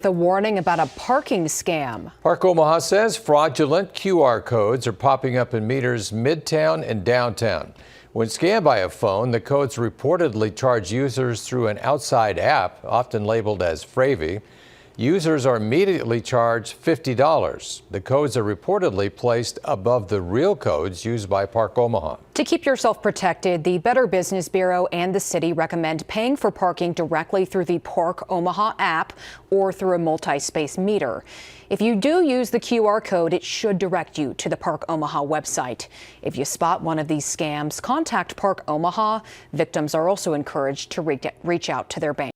The warning about a parking scam. Park Omaha says fraudulent QR codes are popping up in meters midtown and downtown. When scanned by a phone, the codes reportedly charge users through an outside app, often labeled as Fravy. Users are immediately charged $50. The codes are reportedly placed above the real codes used by Park Omaha. To keep yourself protected, the Better Business Bureau and the city recommend paying for parking directly through the Park Omaha app or through a multi-space meter. If you do use the QR code, it should direct you to the Park Omaha website. If you spot one of these scams, contact Park Omaha. Victims are also encouraged to reach out to their bank.